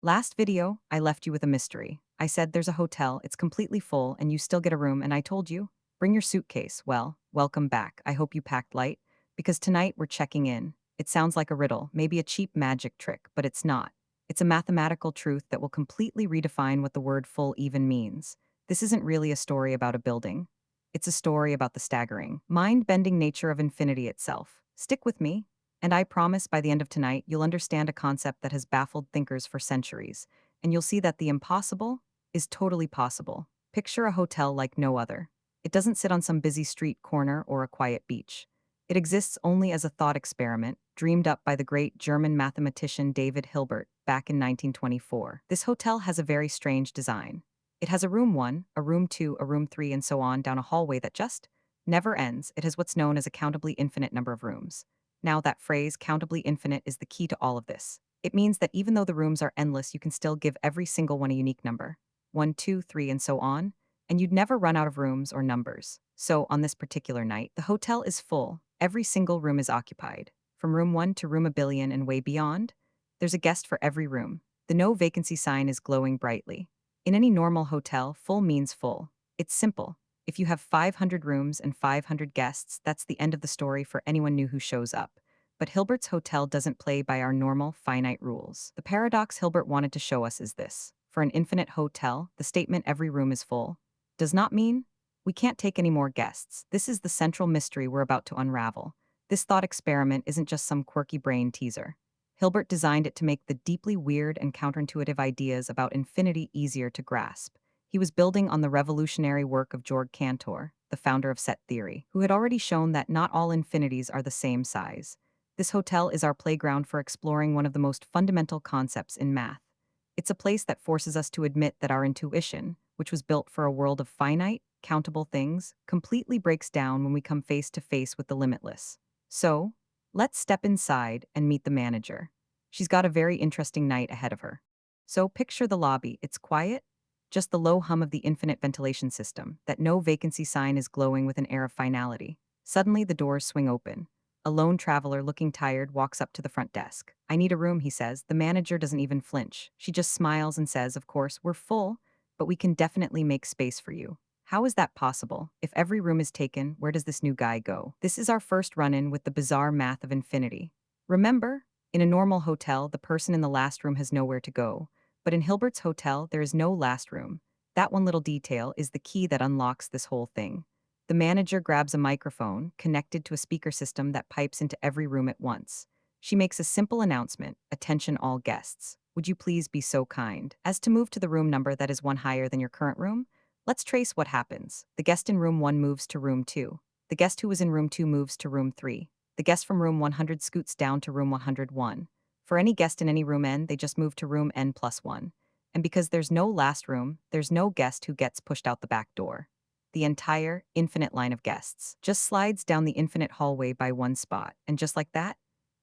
Last video, I left you with a mystery. I said there's a hotel, it's completely full, and you still get a room, and I told you, bring your suitcase. Well, welcome back. I hope you packed light, because tonight we're checking in. It sounds like a riddle, maybe a cheap magic trick, but it's not. It's a mathematical truth that will completely redefine what the word full even means. This isn't really a story about a building. It's a story about the staggering, mind-bending nature of infinity itself. Stick with me, and I promise by the end of tonight, you'll understand a concept that has baffled thinkers for centuries, and you'll see that the impossible is totally possible. Picture a hotel like no other. It doesn't sit on some busy street corner or a quiet beach. It exists only as a thought experiment, dreamed up by the great German mathematician David Hilbert back in 1924. This hotel has a very strange design. It has a room 1, a room 2, a room 3, and so on down a hallway that just never ends. It has what's known as a countably infinite number of rooms. Now, that phrase, countably infinite, is the key to all of this. It means that even though the rooms are endless, you can still give every single one a unique number 1, 2, 3, and so on, and you'd never run out of rooms or numbers. So, on this particular night, the hotel is full. Every single room is occupied. From room 1 to room a billion and way beyond, there's a guest for every room. The no vacancy sign is glowing brightly. In any normal hotel, full means full. It's simple. If you have 500 rooms and 500 guests, that's the end of the story for anyone new who shows up. But Hilbert's hotel doesn't play by our normal, finite rules. The paradox Hilbert wanted to show us is this. For an infinite hotel, the statement every room is full does not mean we can't take any more guests. This is the central mystery we're about to unravel. This thought experiment isn't just some quirky brain teaser. Hilbert designed it to make the deeply weird and counterintuitive ideas about infinity easier to grasp. He was building on the revolutionary work of Georg Cantor, the founder of set theory, who had already shown that not all infinities are the same size. This hotel is our playground for exploring one of the most fundamental concepts in math. It's a place that forces us to admit that our intuition, which was built for a world of finite, countable things, completely breaks down when we come face to face with the limitless. So, let's step inside and meet the manager. She's got a very interesting night ahead of her. So picture the lobby. It's quiet, just the low hum of the infinite ventilation system, that no vacancy sign is glowing with an air of finality. Suddenly the doors swing open. A lone traveler looking tired walks up to the front desk. I need a room, he says. The manager doesn't even flinch. She just smiles and says, of course, we're full, but we can definitely make space for you. How is that possible? If every room is taken, where does this new guy go? This is our first run-in with the bizarre math of infinity. Remember, in a normal hotel, the person in the last room has nowhere to go. But in Hilbert's hotel, there is no last room. That one little detail is the key that unlocks this whole thing. The manager grabs a microphone, connected to a speaker system that pipes into every room at once. She makes a simple announcement, attention all guests. Would you please be so kind as to move to the room number that is one higher than your current room? Let's trace what happens. The guest in room 1 moves to room 2. The guest who was in room 2 moves to room 3. The guest from room 100 scoots down to room 101. For any guest in any room n, they just move to room n plus 1. And because there's no last room, there's no guest who gets pushed out the back door. The entire, infinite line of guests just slides down the infinite hallway by one spot, and just like that,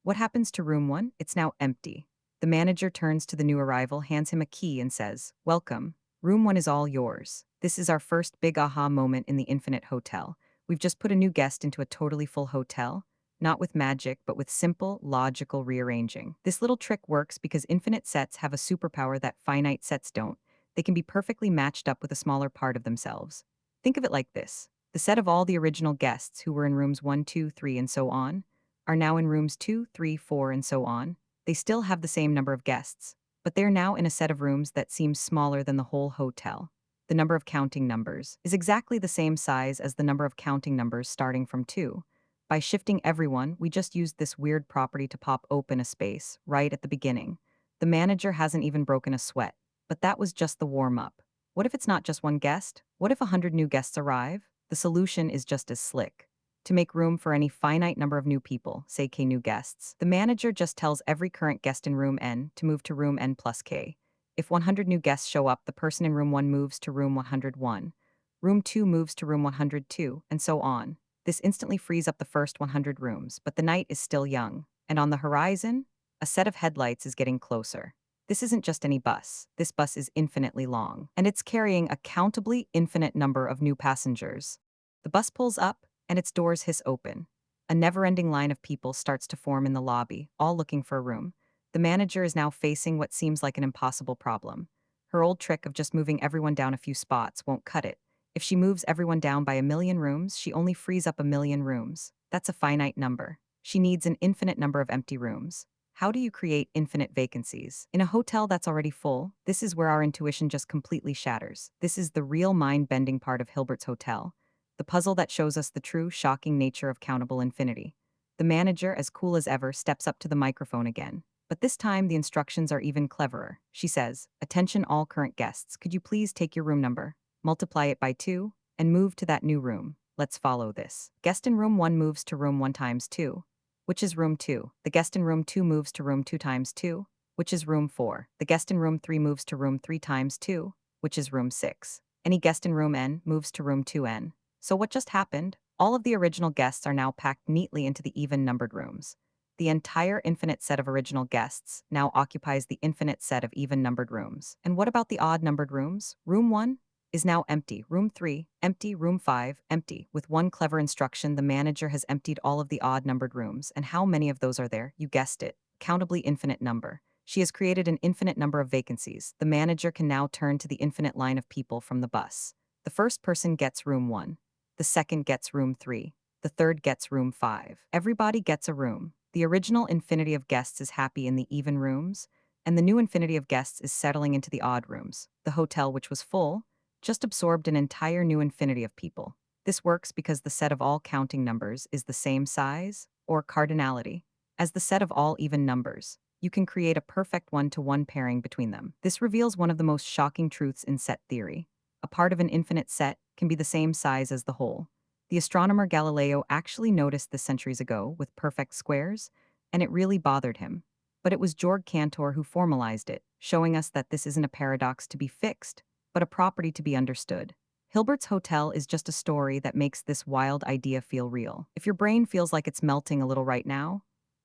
what happens to room 1? It's now empty. The manager turns to the new arrival, hands him a key, and says, welcome. Room 1 is all yours. This is our first big aha moment in the infinite hotel. We've just put a new guest into a totally full hotel, not with magic, but with simple, logical rearranging. This little trick works because infinite sets have a superpower that finite sets don't. They can be perfectly matched up with a smaller part of themselves. Think of it like this. The set of all the original guests who were in rooms 1, 2, 3, and so on are now in rooms 2, 3, 4, and so on. They still have the same number of guests, but they're now in a set of rooms that seems smaller than the whole hotel. The number of counting numbers is exactly the same size as the number of counting numbers starting from 2. By shifting everyone, we just used this weird property to pop open a space right at the beginning. The manager hasn't even broken a sweat, but that was just the warm-up. What if it's not just one guest? What if 100 new guests arrive? The solution is just as slick. To make room for any finite number of new people, say k new guests, the manager just tells every current guest in room n to move to room n plus k. If 100 new guests show up, the person in room 1 moves to room 101. Room 2 moves to room 102, and so on. This instantly frees up the first 100 rooms, but the night is still young. And on the horizon, a set of headlights is getting closer. This isn't just any bus. This bus is infinitely long, and it's carrying a countably infinite number of new passengers. The bus pulls up, and its doors hiss open. A never-ending line of people starts to form in the lobby, all looking for a room. The manager is now facing what seems like an impossible problem. Her old trick of just moving everyone down a few spots won't cut it. If she moves everyone down by 1,000,000 rooms, she only frees up 1,000,000 rooms. That's a finite number. She needs an infinite number of empty rooms. How do you create infinite vacancies? In a hotel that's already full, this is where our intuition just completely shatters. This is the real mind-bending part of Hilbert's hotel, the puzzle that shows us the true, shocking nature of countable infinity. The manager, as cool as ever, steps up to the microphone again. But this time, the instructions are even cleverer. She says, "Attention all current guests, could you please take your room number, multiply it by 2, and move to that new room? Let's follow this. Guest in room 1 moves to room 1 times 2, which is room 2. The guest in room 2 moves to room 2 times 2, which is room 4. The guest in room 3 moves to room 3 times 2, which is room 6. Any guest in room N moves to room 2N. So what just happened? All of the original guests are now packed neatly into the even-numbered rooms. The entire infinite set of original guests now occupies the infinite set of even-numbered rooms. And what about the odd-numbered rooms? Room 1 is now empty. Room 3, empty. Room 5, empty. With one clever instruction, the manager has emptied all of the odd-numbered rooms. And how many of those are there? You guessed it. Countably infinite number. She has created an infinite number of vacancies. The manager can now turn to the infinite line of people from the bus. The first person gets room 1. The second gets room 3. The third gets room 5. Everybody gets a room. The original infinity of guests is happy in the even rooms, and the new infinity of guests is settling into the odd rooms. The hotel, which was full, just absorbed an entire new infinity of people. This works because the set of all counting numbers is the same size, or cardinality, as the set of all even numbers. You can create a perfect one-to-one pairing between them. This reveals one of the most shocking truths in set theory. A part of an infinite set can be the same size as the whole. The astronomer Galileo actually noticed this centuries ago with perfect squares, and it really bothered him. But it was Georg Cantor who formalized it, showing us that this isn't a paradox to be fixed, but a property to be understood. Hilbert's Hotel is just a story that makes this wild idea feel real. If your brain feels like it's melting a little right now,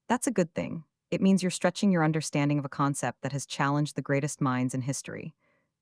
that's a good thing. It means you're stretching your understanding of a concept that has challenged the greatest minds in history.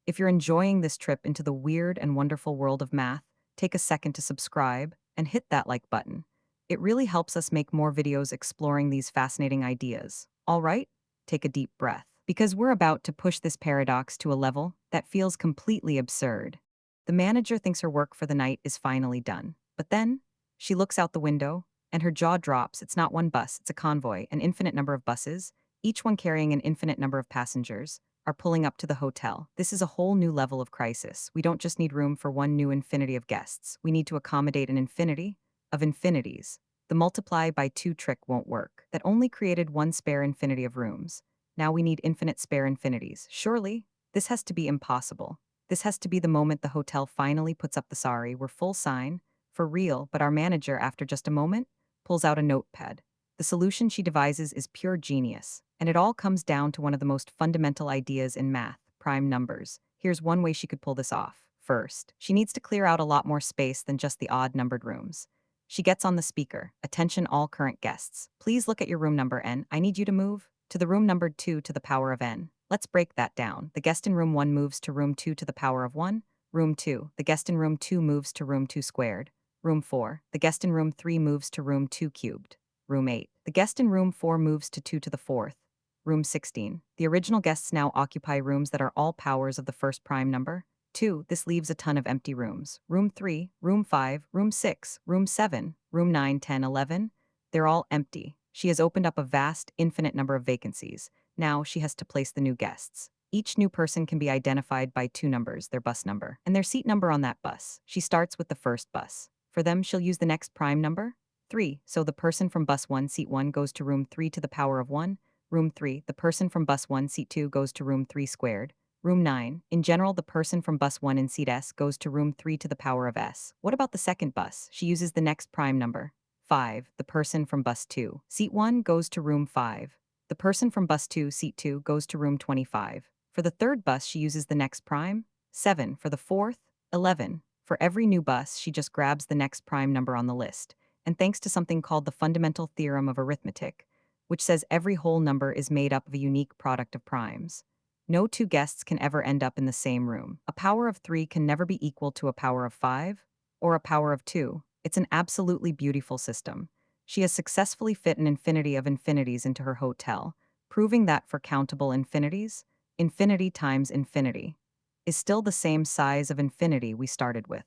If you're enjoying this trip into the weird and wonderful world of math, take a second to subscribe and hit that like button. It really helps us make more videos exploring these fascinating ideas. All right? Take a deep breath, because we're about to push this paradox to a level that feels completely absurd. The manager thinks her work for the night is finally done. But then, she looks out the window, and her jaw drops. It's not one bus, it's a convoy, an infinite number of buses, each one carrying an infinite number of passengers, are pulling up to the hotel. This is a whole new level of crisis. We don't just need room for one new infinity of guests. We need to accommodate an infinity of infinities. The multiply by 2 trick won't work. That only created one spare infinity of rooms. Now we need infinite spare infinities. Surely, this has to be impossible. This has to be the moment the hotel finally puts up the "sorry, we're full" sign, for real, but our manager, after just a moment, pulls out a notepad. The solution she devises is pure genius, and it all comes down to one of the most fundamental ideas in math, prime numbers. Here's one way she could pull this off. First, she needs to clear out a lot more space than just the odd-numbered rooms. She gets on the speaker. "Attention all current guests. Please look at your room number N. I need you to move to the room numbered 2 to the power of N." Let's break that down. The guest in room 1 moves to room 2 to the power of 1. Room 2. The guest in room 2 moves to room 2 squared. Room 4. The guest in room 3 moves to room 2 cubed. Room 8. The guest in room 4 moves to 2 to the 4th. Room 16. The original guests now occupy rooms that are all powers of the first prime number. 2. This leaves a ton of empty rooms. Room 3, room 5, room 6, room 7, room 9, 10, 11. They're all empty. She has opened up a vast, infinite number of vacancies. Now she has to place the new guests. Each new person can be identified by 2 numbers, their bus number, and their seat number on that bus. She starts with the first bus. For them, she'll use the next prime number, 3. So the person from bus 1, seat 1 goes to room 3 to the power of 1. Room 3. The person from bus 1, seat 2 goes to room 3 squared. Room 9. In general, the person from bus 1 in seat S goes to room 3 to the power of S. What about the second bus? She uses the next prime number, 5. The person from bus 2, seat 1 goes to room 5. The person from bus 2, seat 2 goes to room 25. For the third bus, she uses the next prime, 7. For the fourth, 11. For every new bus, she just grabs the next prime number on the list. And thanks to something called the fundamental theorem of arithmetic, which says every whole number is made up of a unique product of primes, no 2 guests can ever end up in the same room. A power of 3 can never be equal to a power of 5 or a power of 2. It's an absolutely beautiful system. She has successfully fit an infinity of infinities into her hotel, proving that for countable infinities, infinity times infinity is still the same size of infinity we started with.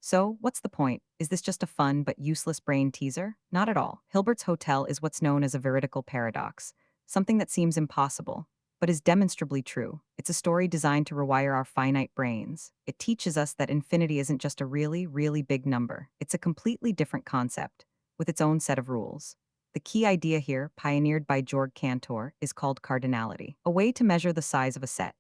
So, what's the point? Is this just a fun but useless brain teaser? Not at all. Hilbert's hotel is what's known as a veridical paradox, something that seems impossible, but is demonstrably true. It's a story designed to rewire our finite brains. It teaches us that infinity isn't just a really, really big number. It's a completely different concept, with its own set of rules. The key idea here, pioneered by Georg Cantor, is called cardinality, a way to measure the size of a set.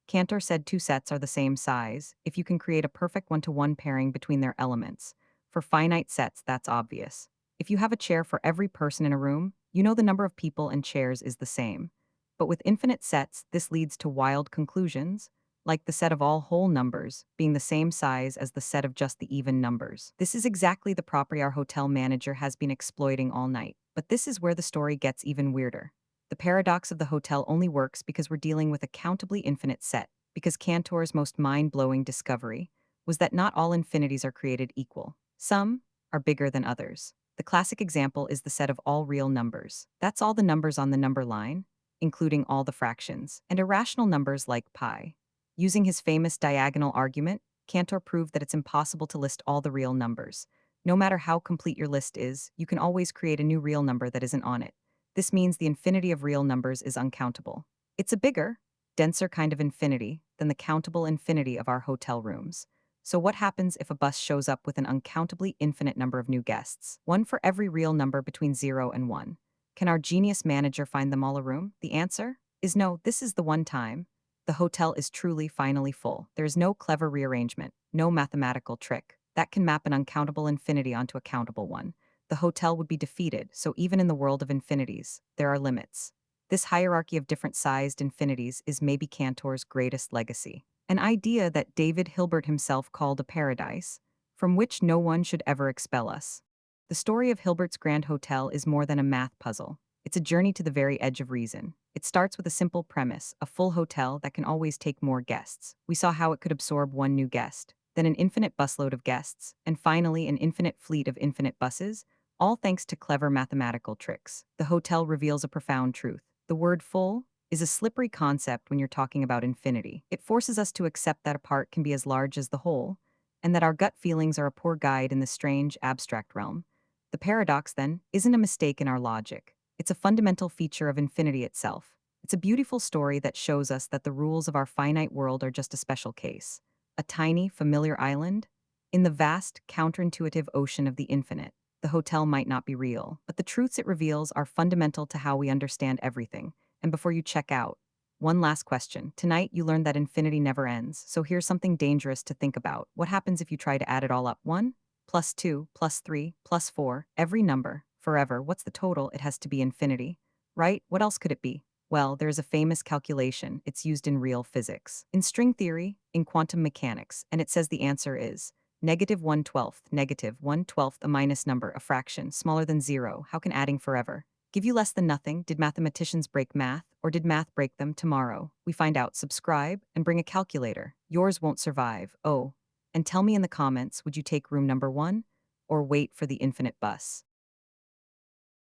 Cantor said two sets are the same size if you can create a perfect one-to-one pairing between their elements. For finite sets, that's obvious. If you have a chair for every person in a room, you know the number of people and chairs is the same. But with infinite sets, this leads to wild conclusions, like the set of all whole numbers being the same size as the set of just the even numbers. This is exactly the property our hotel manager has been exploiting all night. But this is where the story gets even weirder. The paradox of the hotel only works because we're dealing with a countably infinite set, because Cantor's most mind-blowing discovery was that not all infinities are created equal. Some are bigger than others. The classic example is the set of all real numbers. That's all the numbers on the number line, including all the fractions, and irrational numbers like pi. Using his famous diagonal argument, Cantor proved that it's impossible to list all the real numbers. No matter how complete your list is, you can always create a new real number that isn't on it. This means the infinity of real numbers is uncountable. It's a bigger, denser kind of infinity than the countable infinity of our hotel rooms. So what happens if a bus shows up with an uncountably infinite number of new guests? One for every real number between 0 and 1. Can our genius manager find them all a room? The answer is no. This is the one time the hotel is truly finally full. There is no clever rearrangement, no mathematical trick that can map an uncountable infinity onto a countable one. The hotel would be defeated, so even in the world of infinities, there are limits. This hierarchy of different sized infinities is maybe Cantor's greatest legacy, an idea that David Hilbert himself called a paradise, from which no one should ever expel us. The story of Hilbert's Grand Hotel is more than a math puzzle. It's a journey to the very edge of reason. It starts with a simple premise, a full hotel that can always take more guests. We saw how it could absorb one new guest, then an infinite busload of guests, and finally an infinite fleet of infinite buses, all thanks to clever mathematical tricks. The hotel reveals a profound truth. The word full is a slippery concept when you're talking about infinity. It forces us to accept that a part can be as large as the whole, and that our gut feelings are a poor guide in this strange, abstract realm. The paradox, then, isn't a mistake in our logic. It's a fundamental feature of infinity itself. It's a beautiful story that shows us that the rules of our finite world are just a special case. A tiny, familiar island in the vast, counterintuitive ocean of the infinite. The hotel might not be real, but the truths it reveals are fundamental to how we understand everything. And before you check out, one last question. Tonight, you learned that infinity never ends, so here's something dangerous to think about. What happens if you try to add it all up? 1, plus 2, plus 3, plus 4, every number, forever. What's the total? It has to be infinity, right? What else could it be? Well, there's a famous calculation. It's used in real physics, in string theory, in quantum mechanics, and it says the answer is negative 1/12, negative 1/12, a minus number, a fraction, smaller than 0. How can adding forever give you less than nothing? Did mathematicians break math, or did math break them? Tomorrow, we find out. Subscribe and bring a calculator. Yours won't survive. Oh, and tell me in the comments, would you take room number 1 or wait for the infinite bus?